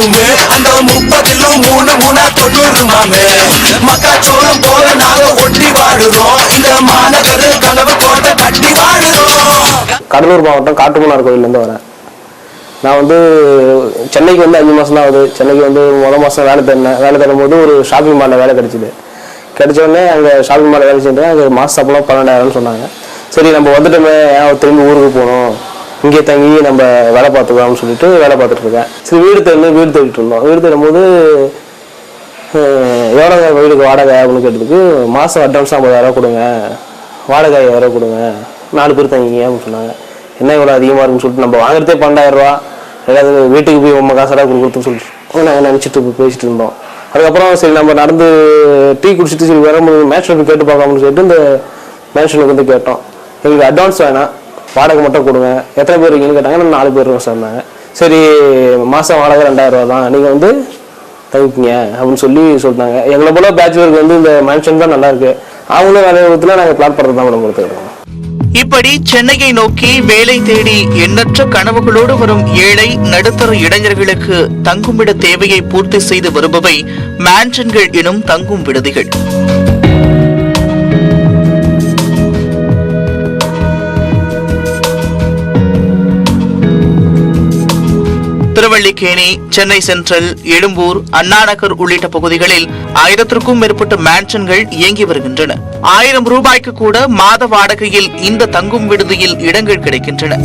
Room அந்த 30 தொண்ணூறு மாமே மக்காச்சோளம் போல நாங்க ஒட்டி வாடுறோம் இந்த மாநகர கனவு கோட்டை கட்டி வாடுறோம். கடலூர் மாவட்டம் காட்டுமன்னார் கோயிலேருந்து வரேன். நான் வந்து சென்னைக்கு வந்து 5 மாதம் தான் ஆகுது. சென்னைக்கு வந்து மாதம் வேலை தேடும் போது ஒரு ஷாப்பிங் மாலில் வேலை கிடைச்சிது. கிடைச்சோடனே அங்கே ஷாப்பிங் மாலில் வேலை செஞ்சேன். அங்கே மாத சம்பளம் 12,000 சொன்னாங்க. சரி நம்ம வந்துட்டோமே, திரும்பி ஊருக்கு போகணும், இங்கே தங்கி நம்ம வேலை பார்த்துக்கலாம்னு சொல்லிட்டு வேலை பார்த்துட்டு இருக்கேன். சரி வீடு தேடிட்டு இருந்தோம். வீடு தேடும்போது எவ்வளோ வீடுக்கு வாடகை அப்படின்னு கேட்டதுக்கு மாதம் அட்வான்ஸ் 50,000 கொடுங்க, வாடகை 1000 கொடுங்க, 4 பேர் தங்கிங்க அப்படின்னு சொன்னாங்க. என்ன இவ்வளோ அதிகமாக இருக்குன்னு சொல்லிட்டு நம்ம வாங்குறதே 12,000 ரூபா, ஏதாவது வீட்டுக்கு போய் நம்ம காசெல்லாம் கொடுக்குறதுன்னு சொல்லிட்டு நாங்கள் நினச்சிட்டு பேசிட்டு இருந்தோம். அதுக்கப்புறம் சரி நம்ம நடந்து டீ குடிச்சிட்டு சரி வரும்போது மேன்ஷனுக்கு கேட்டு பார்க்கலாம்னு சொல்லிட்டு இந்த மேன்ஷனுக்கு வந்து கேட்டோம். எங்களுக்கு அட்வான்ஸ் வேணாம், வாடகை மட்டும் கொடுங்க, எத்தனை பேர் இருக்கீங்கன்னு கேட்டாங்க. நான் 4 பேர் சொன்னாங்க. சரி மாதம் வாடகை 2,000 ரூபா தான், நீங்கள் வந்து தங்கிக்கிங்க அப்படின்னு சொல்லிட்டாங்க. எங்களை போல பேச்சுலருக்கு வந்து இந்த மேன்ஷன் தான் நல்லா இருக்கு, அவங்களும் வேலை விதத்தில் நாங்கள் பிளான் பண்ணுறது தான் நம்ம கொடுத்துருக்கோம். இப்படி சென்னையை நோக்கி வேலை தேடி எண்ணற்ற கனவுகளோடு வரும் ஏழை நடுத்தர இளைஞர்களுக்கு தங்குமிட தேவையை பூர்த்தி செய்து வருபவை மேன்ஷன்கள் எனும் தங்கும் விடுதிகள். திருவல்லிக்கேணி, சென்னை சென்ட்ரல், எழும்பூர், அண்ணாநகர் உள்ளிட்ட பகுதிகளில் 1000க்கும் மேற்பட்ட மேன்ஷன்கள் இயங்கி வருகின்றன. 1000 ரூபாய்க்கு கூட மாத வாடகையில் இந்த தங்கும் விடுதியில் இடங்கள் கிடைக்கின்றன.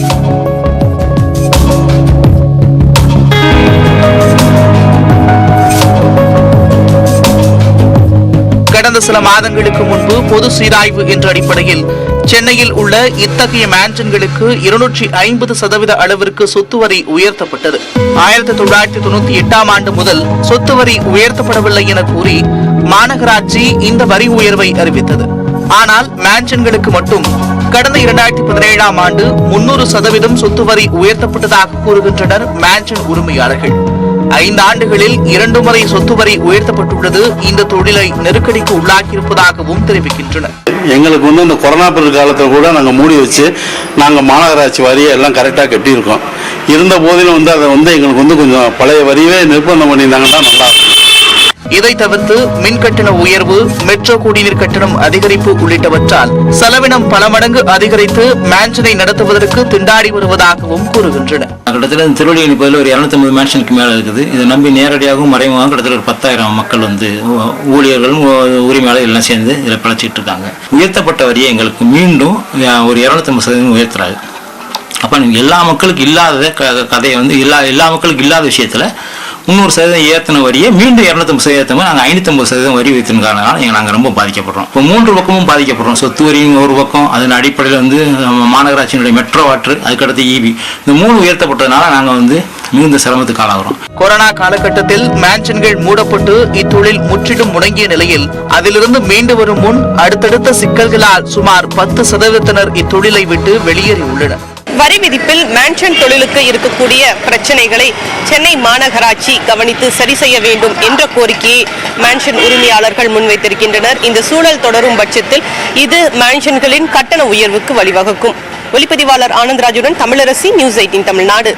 கடந்த சில மாதங்களுக்கு முன்பு பொது சீராய்வு என்ற அடிப்படையில் சென்னையில் உள்ள இத்தகைய மேன்ஷன்களுக்கு 250% அளவிற்கு சொத்து வரி உயர்த்தப்பட்டது. 1998ஆம் ஆண்டு முதல் சொத்து வரி உயர்த்தப்படவில்லை என கூறி மாநகராட்சி இந்த வரி உயர்வை அறிவித்தது. ஆனால் மேன்ஷன்களுக்கு மட்டும் கடந்த 2017ஆம் ஆண்டு 300% சொத்து வரி உயர்த்தப்பட்டதாக கூறுகின்றனர் மேன்ஷன் உரிமையாளர்கள். 5 ஆண்டுகளில் 2 முறை சொத்து வரி உயர்த்தப்பட்டுள்ளது இந்த தொழிலை நெருக்கடிக்கு உள்ளாக்கியிருப்பதாகவும் தெரிவிக்கின்றனர். எங்களுக்கு வந்து இந்த கொரோனா பெரு காலத்தில் கூட நாங்கள் மூடி வச்சு நாங்கள் மாநகராட்சி வரியை எல்லாம் கரெக்டாக கட்டியிருக்கோம். இருந்த போதிலும் வந்து அதை வந்து எங்களுக்கு வந்து கொஞ்சம் பழைய வரியே நிர்பந்தம் பண்ணியிருந்தாங்கன்னா நல்லா இருக்கும். இதை தவிர்த்து மின் கட்டண உயர்வு, மெட்ரோ குடிநீர் கட்டணம் அதிகரிப்பு உள்ளிட்டவற்றால் செலவினம் பல மடங்கு அதிகரித்து மேன்ஷனை நடத்துவதற்கு திண்டாடி வருவதாகவும் கூறுகின்றனர். கிட்டத்தட்ட திருவள்ளிக்கேணி பகுதியில் ஒரு 250 மேன்ஷனுக்கு மேலே இருக்குது. இதை நம்பி நேரடியாகவும் மறைமுகமாக கிட்டத்தட்ட ஒரு 10,000 மக்கள் வந்து ஊழியர்களும் உரிமையாளர் எல்லாம் சேர்ந்து இதில் பிழைச்சிட்டு இருக்காங்க. உயர்த்தப்பட்ட வரியை எங்களுக்கு மீண்டும் ஒரு 250% உயர்த்துறாரு. அப்போ எல்லா மக்களுக்கு இல்லாத கதையை வந்து எல்லா மக்களுக்கு இல்லாத விஷயத்தில் 300% ஏற்றின வரியை மீண்டும் 250% ஏற்றமாக நாங்கள் 550% வரி வைத்தின காரணம் நாங்கள் ரொம்ப பாதிக்கப்படுறோம். இப்போ 3 பக்கமும் பாதிக்கப்படுறோம். சொத்து வரியும் ஒரு பக்கம், அதன் அடிப்படையில் வந்து மாநகராட்சியினுடைய மெட்ரோ வாட்டர், அதுக்கடுத்து EB, இந்த 3 உயர்த்தப்பட்டதுனால நாங்கள் வந்து மிகுந்த சிரமத்துக்கு ஆளாகிறோம். கொரோனா காலகட்டத்தில் மேன்ஷன்கள் மூடப்பட்டு இத்தொழில் முற்றிலும் முடங்கிய நிலையில் அதிலிருந்து மீண்டு வரும் முன் அடுத்தடுத்த சிக்கல்களால் சுமார் 10% இத்தொழிலை விட்டு வெளியேறியுள்ளனர். வரி விதிப்பில் மேன்ஷன் தொழிலுக்கு இருக்கக்கூடிய பிரச்சனைகளை சென்னை மாநகராட்சி கவனித்து சரி செய்ய வேண்டும் என்ற கோரிக்கையை மேன்ஷன் உரிமையாளர்கள் முன்வைத்திருக்கின்றனர். இந்த சூழல் தொடரும் பட்சத்தில் இது மேன்ஷன்களின் கட்டண உயர்வுக்கு வழிவகுக்கும். ஒளிப்பதிவாளர் ஆனந்த்ராஜுடன் தமிழரசி, நியூஸ் 18 தமிழ்நாடு.